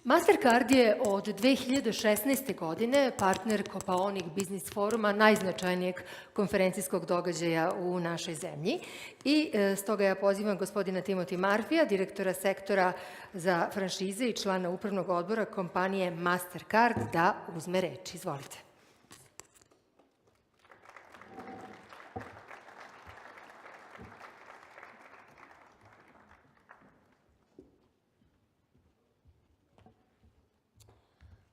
Mastercard je od 2016. godine partner Kopaonik Biznis foruma, najznačajnijeg konferencijskog događaja u našoj zemlji. I stoga ja pozivam gospodina Timothy Marfija, direktora sektora za franšize i člana upravnog odbora kompanije Mastercard, da uzme reč. Izvolite.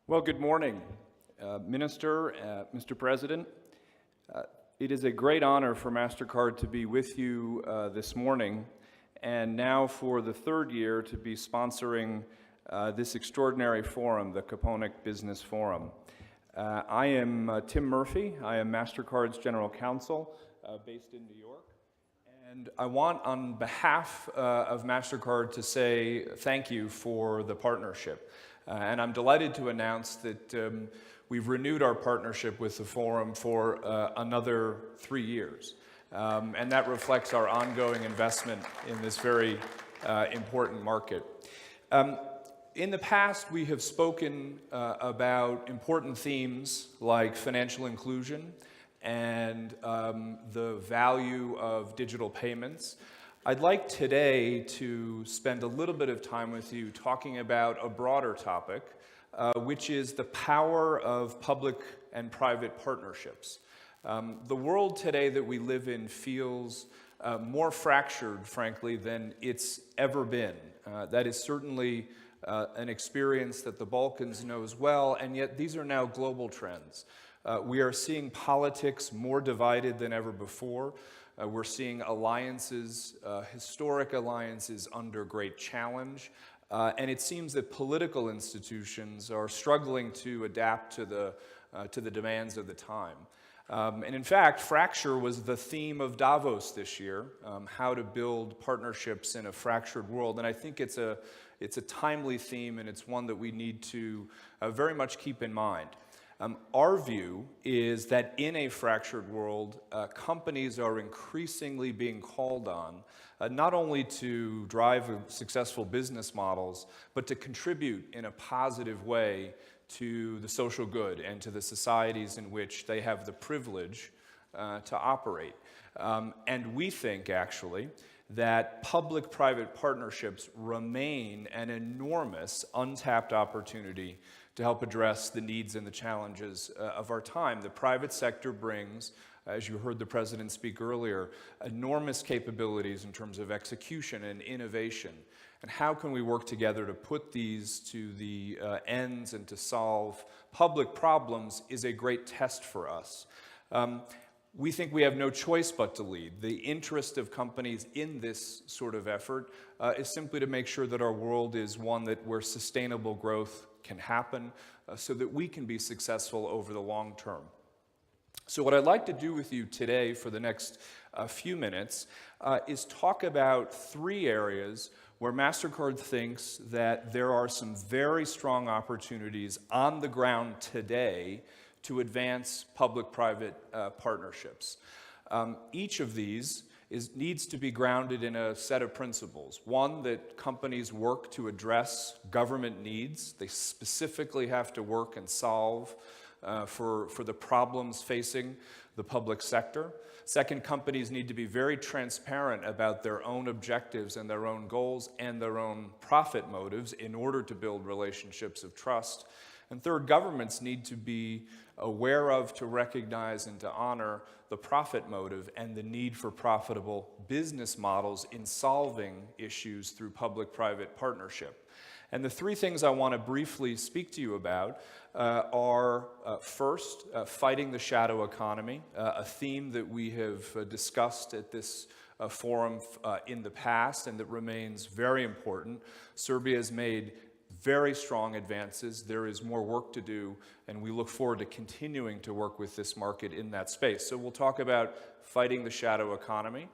Well, good morning, Minister, Mr. President. It is a great honor for MasterCard to be with you this morning, and now for the third year to be sponsoring this extraordinary forum, the Kopaonik Business Forum. I am Tim Murphy. I am MasterCard's General Counsel based in New York. And I want, on behalf of MasterCard, to say thank you for the partnership. And I'm delighted to announce that we've renewed our partnership with the Forum for another 3 years. And that reflects our ongoing investment in this very important market. In the past, we have spoken about important themes like financial inclusion and the value of digital payments. I'd like today to spend a little bit of time with you talking about a broader topic, which is the power of public and private partnerships. The world today that we live in feels more fractured, frankly, than it's ever been. That is certainly an experience that the Balkans knows well, and yet these are now global trends. We are seeing politics more divided than ever before. We're seeing alliances, historic alliances, under great challenge. And it seems that political institutions are struggling to adapt to the demands of the time. And in fact, fracture was the theme of Davos this year, how to build partnerships in a fractured world. And I think it's a timely theme, and it's one that we need to very much keep in mind. Our view is that in a fractured world, companies are increasingly being called on not only to drive successful business models, but to contribute in a positive way to the social good and to the societies in which they have the privilege to operate. And we think, actually, that public-private partnerships remain an enormous untapped opportunity to help address the needs and the challenges of our time. The private sector brings, as you heard the President speak earlier, enormous capabilities in terms of execution and innovation. And how can we work together to put these to the ends and to solve public problems is a great test for us. We think we have no choice but to lead. The interest of companies in this sort of effort is simply to make sure that our world is one where sustainable growth can happen so that we can be successful over the long term. So what I'd like to do with you today for the next few minutes is talk about 3 areas where MasterCard thinks that there are some very strong opportunities on the ground today to advance public-private partnerships. Each of these needs to be grounded in a set of principles. One, that companies work to address government needs. They specifically have to work and solve for the problems facing the public sector. Second, companies need to be very transparent about their own objectives and their own goals and their own profit motives in order to build relationships of trust. And third, governments need to be aware of, to recognize, and to honor the profit motive and the need for profitable business models in solving issues through public-private partnership. And the 3 things I want to briefly speak to you about are, first, fighting the shadow economy, a theme that we have discussed at this forum in the past and that remains very important. Serbia has made very strong advances. There is more work to do, and we look forward to continuing to work with this market in that space. So we'll talk about fighting the shadow economy.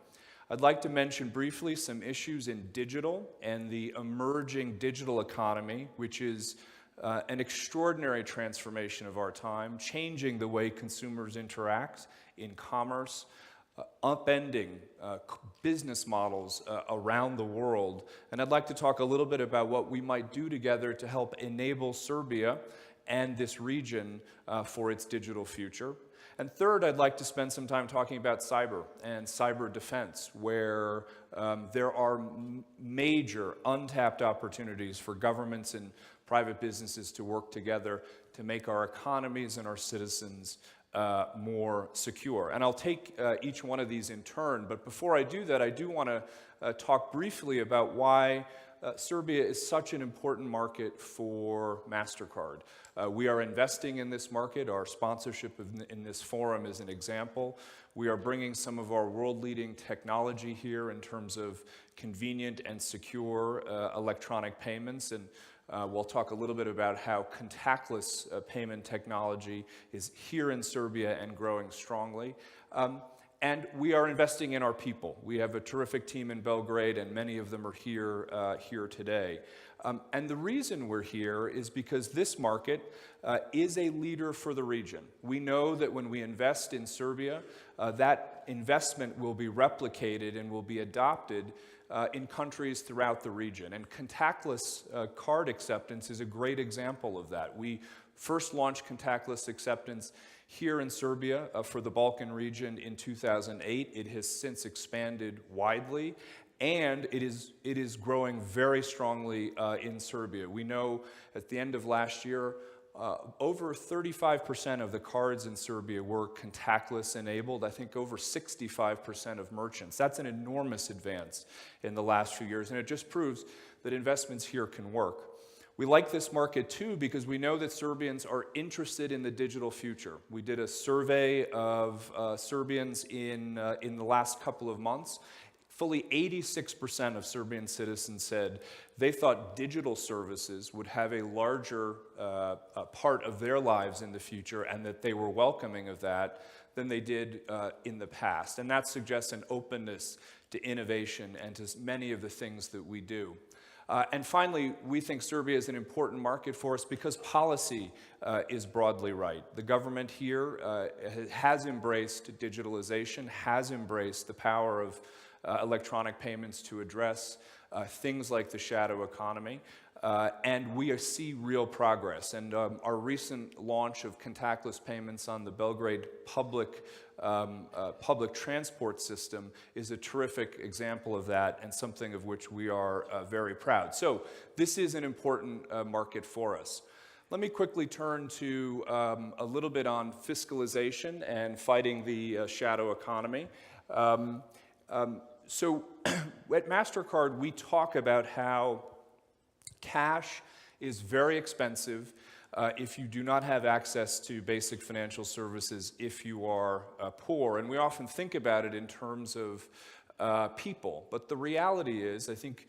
I'd like to mention briefly some issues in digital and the emerging digital economy, which is an extraordinary transformation of our time, changing the way consumers interact in commerce, upending business models around the world. And I'd like to talk a little bit about what we might do together to help enable Serbia and this region for its digital future. And third, I'd like to spend some time talking about cyber and cyber defense, where there are major untapped opportunities for governments and private businesses to work together to make our economies and our citizens more secure. And I'll take each one of these in turn, but before I do that, I do want to talk briefly about why Serbia is such an important market for MasterCard. We are investing in this market. Our sponsorship in this forum is an example. We are bringing some of our world-leading technology here in terms of convenient and secure electronic payments, and we'll talk a little bit about how contactless payment technology is here in Serbia and growing strongly. And we are investing in our people. We have a terrific team in Belgrade, and many of them are here today. And the reason we're here is because this market is a leader for the region. We know that when we invest in Serbia, that investment will be replicated and will be adopted in countries throughout the region. And contactless card acceptance is a great example of that. We first launched contactless acceptance here in Serbia for the Balkan region in 2008. It has since expanded widely, and it is growing very strongly in Serbia. We know at the end of last year, over 35% of the cards in Serbia were contactless enabled. I think over 65% of merchants. That's an enormous advance in the last few years, and it just proves that investments here can work. We like this market too because we know that Serbians are interested in the digital future. We did a survey of Serbians in the last couple of months. Fully 86% of Serbian citizens said they thought digital services would have a larger part of their lives in the future, and that they were welcoming of that than they did in the past. And that suggests an openness to innovation and to many of the things that we do. And finally, we think Serbia is an important market for us because policy is broadly right. The government here has embraced digitalization, has embraced the power of electronic payments to address things like the shadow economy, and we see real progress. And our recent launch of contactless payments on the Belgrade public transport system is a terrific example of that, and something of which we are very proud. So this is an important market for us. Let me quickly turn to a little bit on fiscalization and fighting the shadow economy. So at MasterCard, we talk about how cash is very expensive if you do not have access to basic financial services if you are poor. And we often think about it in terms of people. But the reality is, I think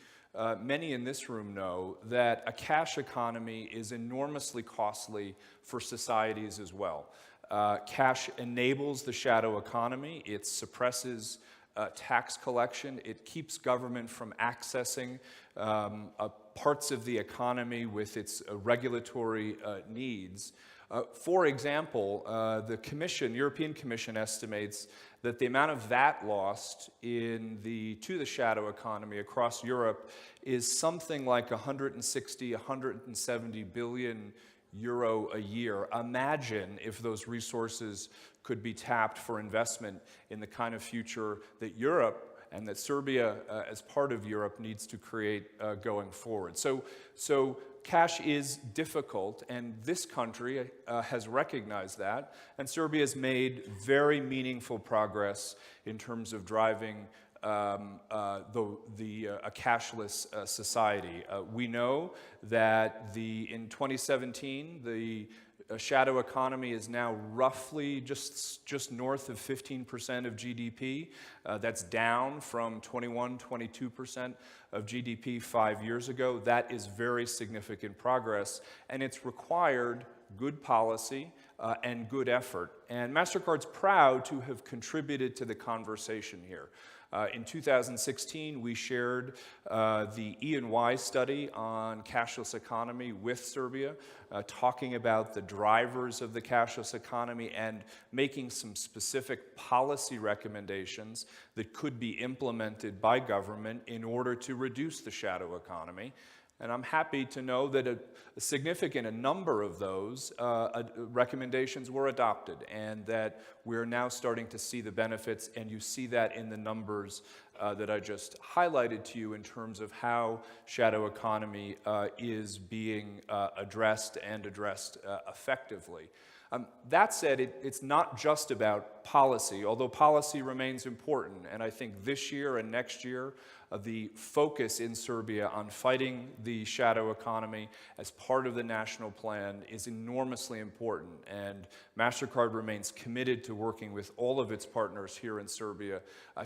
many in this room know, that a cash economy is enormously costly for societies as well. Cash enables the shadow economy. It suppresses tax collection. It keeps government from accessing parts of the economy with its regulatory needs. For example, the European Commission estimates that the amount of VAT lost to the shadow economy across Europe is something like 160, 170 billion euro a year. Imagine if those resources could be tapped for investment in the kind of future that Europe and that Serbia, as part of Europe, needs to create going forward. So cash is difficult, and this country has recognized that, and Serbia has made very meaningful progress in terms of driving a cashless society. We know that in 2017, the shadow economy is now roughly just north of 15% of GDP. That's down from 22% of GDP 5 years ago. That is very significant progress, and it's required good policy and good effort. And MasterCard's proud to have contributed to the conversation here. In 2016, we shared the E&Y study on cashless economy with Serbia, talking about the drivers of the cashless economy and making some specific policy recommendations that could be implemented by government in order to reduce the shadow economy. And I'm happy to know that a number of those recommendations were adopted, and that we're now starting to see the benefits, and you see that in the numbers that I just highlighted to you in terms of how shadow economy is being addressed effectively. That said, it's not just about policy, although policy remains important. And I think this year and next year, the focus in Serbia on fighting the shadow economy as part of the national plan is enormously important. And MasterCard remains committed to working with all of its partners here in Serbia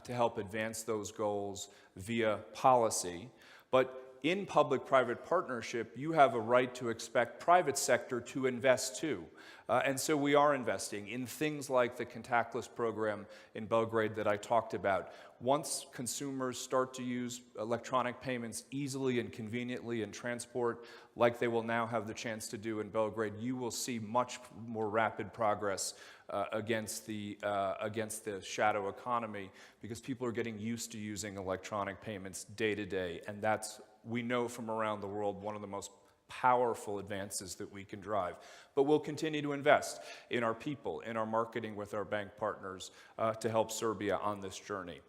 to help advance those goals via policy. But in public-private partnership, you have a right to expect private sector to invest too. And so we are investing in things like the contactless program in Belgrade that I talked about. Once consumers start to use electronic payments easily and conveniently in transport, like they will now have the chance to do in Belgrade, you will see much more rapid progress against the shadow economy, because people are getting used to using electronic payments day to day, and that's, we know from around the world, one of the most powerful advances that we can drive. But we'll continue to invest in our people, in our marketing with our bank partners to help Serbia on this journey.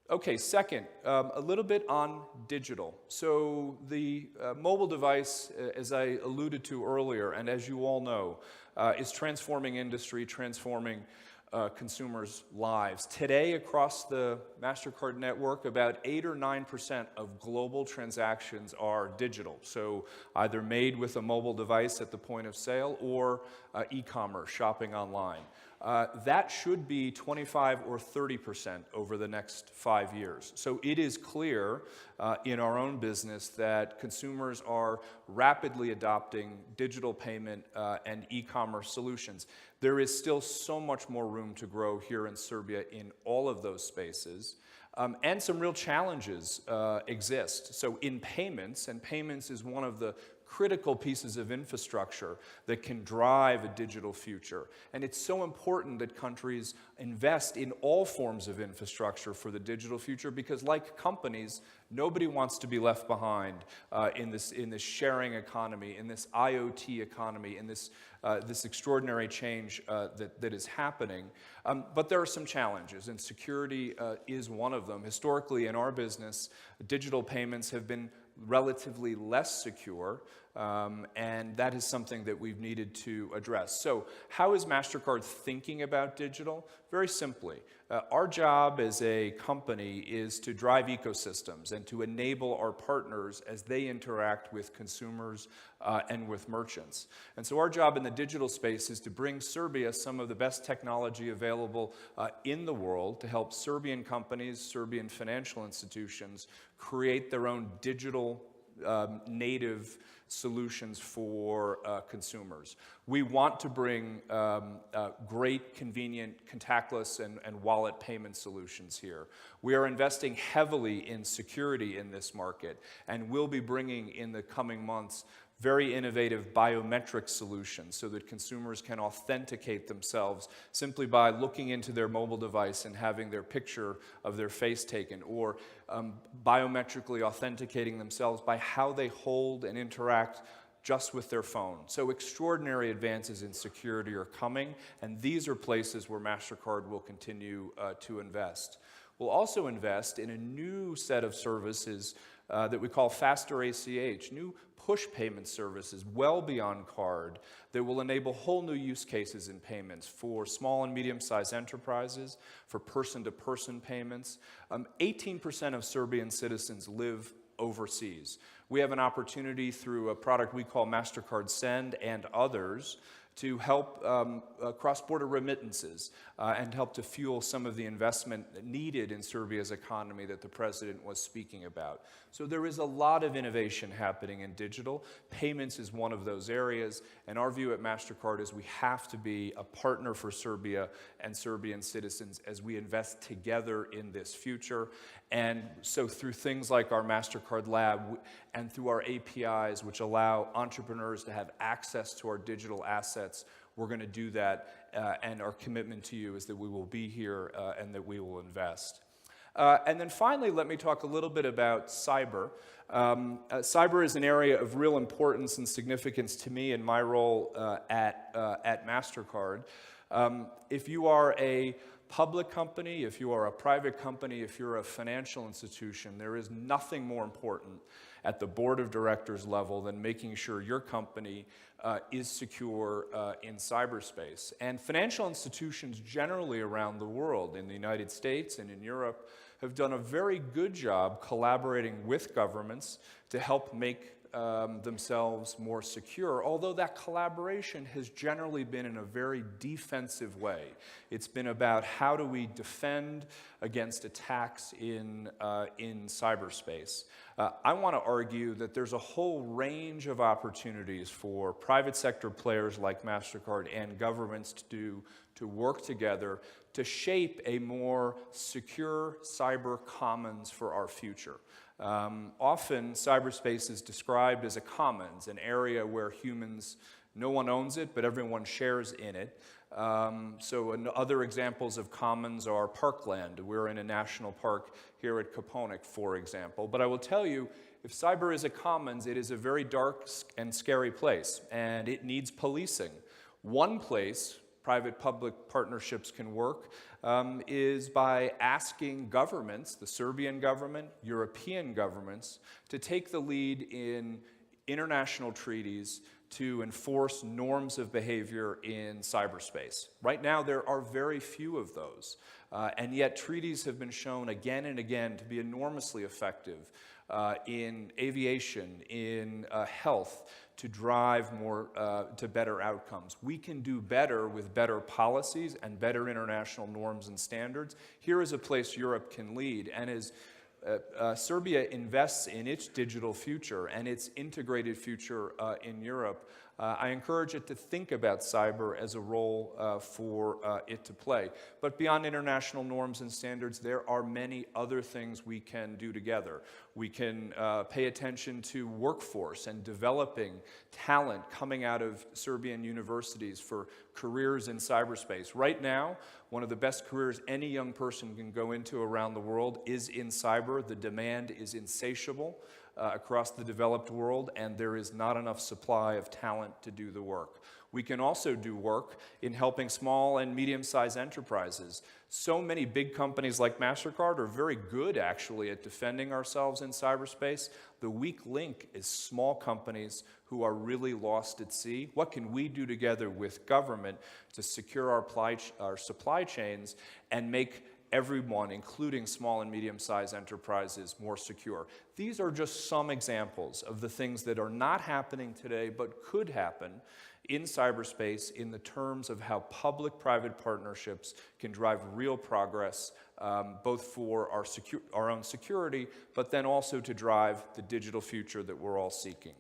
Okay, second, a little bit on digital. So the mobile device, as I alluded to earlier, and as you all know, is transforming industry, transforming consumers' lives. Today, across the MasterCard network, about 8 or 9% of global transactions are digital, so either made with a mobile device at the point of sale or e-commerce, shopping online. That should be 25 or 30% over the next 5 years. So it is clear in our own business that consumers are rapidly adopting digital payment and e-commerce solutions. There is still so much more room to grow here in Serbia in all of those spaces. And some real challenges exist. So in payments, and payments is one of the critical pieces of infrastructure that can drive a digital future. And it's so important that countries invest in all forms of infrastructure for the digital future, because like companies, nobody wants to be left behind in this sharing economy, in this IoT economy, in this extraordinary change that is happening. But there are some challenges, and security is one of them. Historically, in our business, digital payments have been relatively less secure, and that is something that we've needed to address. So how is MasterCard thinking about digital? Very simply, our job as a company is to drive ecosystems and to enable our partners as they interact with consumers and with merchants. And so our job in the digital space is to bring Serbia some of the best technology available in the world to help Serbian companies, Serbian financial institutions create their own digital native solutions for consumers. We want to bring great, convenient, contactless and wallet payment solutions here. We are investing heavily in security in this market, and we'll be bringing in the coming months very innovative biometric solutions so that consumers can authenticate themselves simply by looking into their mobile device and having their picture of their face taken, or biometrically authenticating themselves by how they hold and interact just with their phone. So extraordinary advances in security are coming, and these are places where MasterCard will continue to invest. We'll also invest in a new set of services that we call Faster ACH, new push payment services well beyond card that will enable whole new use cases in payments for small and medium-sized enterprises, for person-to-person payments. 18% of Serbian citizens live overseas. We have an opportunity through a product we call MasterCard Send and others to help cross-border remittances and help to fuel some of the investment needed in Serbia's economy that the president was speaking about. So there is a lot of innovation happening in digital. Payments is one of those areas, and our view at MasterCard is we have to be a partner for Serbia and Serbian citizens as we invest together in this future. And so through things like our MasterCard Lab and through our APIs, which allow entrepreneurs to have access to our digital assets, we're going to do that, and our commitment to you is that we will be here and that we will invest. And then finally, let me talk a little bit about cyber. Cyber is an area of real importance and significance to me in my role at MasterCard. If you are a public company, if you are a private company, if you're a financial institution, there is nothing more important at the board of directors level than making sure your company is secure in cyberspace. And financial institutions generally around the world, in the United States and in Europe, have done a very good job collaborating with governments to help make themselves more secure, although that collaboration has generally been in a very defensive way. It's been about how do we defend against attacks in cyberspace. I want to argue that there's a whole range of opportunities for private sector players like MasterCard and governments to work together to shape a more secure cyber commons for our future. Often, cyberspace is described as a commons, an area where humans, no one owns it, but everyone shares in it. Other examples of commons are parkland. We're in a national park here at Koponik, for example. But I will tell you, if cyber is a commons, it is a very dark and scary place, and it needs policing. One place private-public partnerships can work is by asking governments, the Serbian government, European governments, to take the lead in international treaties to enforce norms of behavior in cyberspace. Right now, there are very few of those, and yet treaties have been shown again and again to be enormously effective in aviation, in health, to drive more to better outcomes. We can do better with better policies and better international norms and standards. Here is a place Europe can lead, and as Serbia invests in its digital future and its integrated future in Europe, I encourage it to think about cyber as a role for it to play. But beyond international norms and standards, there are many other things we can do together. We can pay attention to workforce and developing talent coming out of Serbian universities for careers in cyberspace. Right now, one of the best careers any young person can go into around the world is in cyber. The demand is insatiable across the developed world, and there is not enough supply of talent to do the work. We can also do work in helping small and medium-sized enterprises. So many big companies like MasterCard are very good, actually, at defending ourselves in cyberspace. The weak link is small companies who are really lost at sea. What can we do together with government to secure our supply chains and make everyone, including small and medium-sized enterprises, more secure? These are just some examples of the things that are not happening today but could happen in cyberspace in the terms of how public-private partnerships can drive real progress, both for our own security, but then also to drive the digital future that we're all seeking.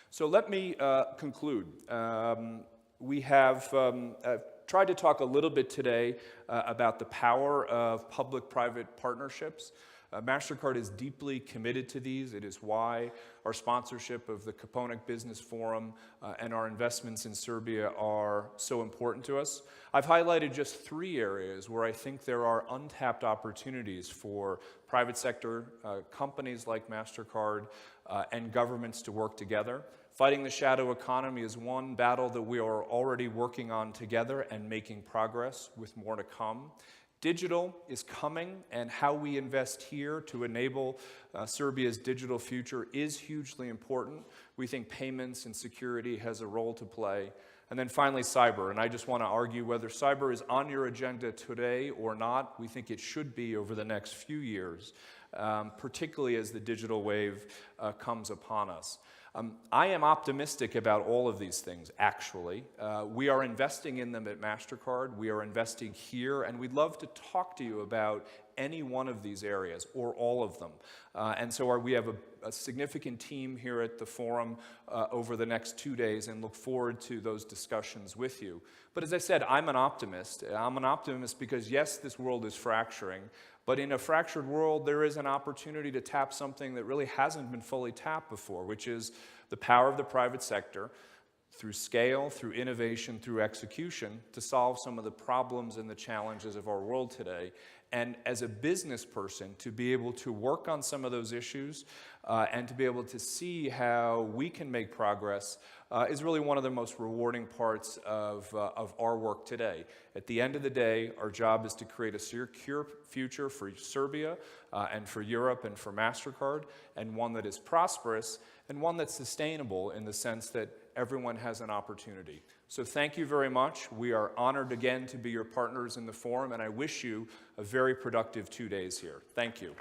So let me conclude. We have tried to talk a little bit today about the power of public-private partnerships. MasterCard is deeply committed to these. It is why our sponsorship of the Koponik Business Forum and our investments in Serbia are so important to us. I've highlighted just 3 areas where I think there are untapped opportunities for private sector companies like MasterCard and governments to work together. Fighting the shadow economy is one battle that we are already working on together and making progress, with more to come. Digital is coming, and how we invest here to enable Serbia's digital future is hugely important. We think payments and security has a role to play. And then finally, cyber. And I just want to argue whether cyber is on your agenda today or not. We think it should be over the next few years, particularly as the digital wave comes upon us. I am optimistic about all of these things, actually. We are investing in them at MasterCard. We are investing here, and we'd love to talk to you about any one of these areas or all of them. And so we have a significant team here at the forum over the next 2 days and look forward to those discussions with you. But as I said, I'm an optimist. I'm an optimist because, yes, this world is fracturing, but in a fractured world, there is an opportunity to tap something that really hasn't been fully tapped before, which is the power of the private sector through scale, through innovation, through execution to solve some of the problems and the challenges of our world today. And as a business person, to be able to work on some of those issues and to be able to see how we can make progress is really one of the most rewarding parts of our work today. At the end of the day, our job is to create a secure future for Serbia and for Europe and for MasterCard, and one that is prosperous and one that's sustainable in the sense that everyone has an opportunity. So thank you very much. We are honored again to be your partners in the forum, and I wish you a very productive 2 days here. Thank you.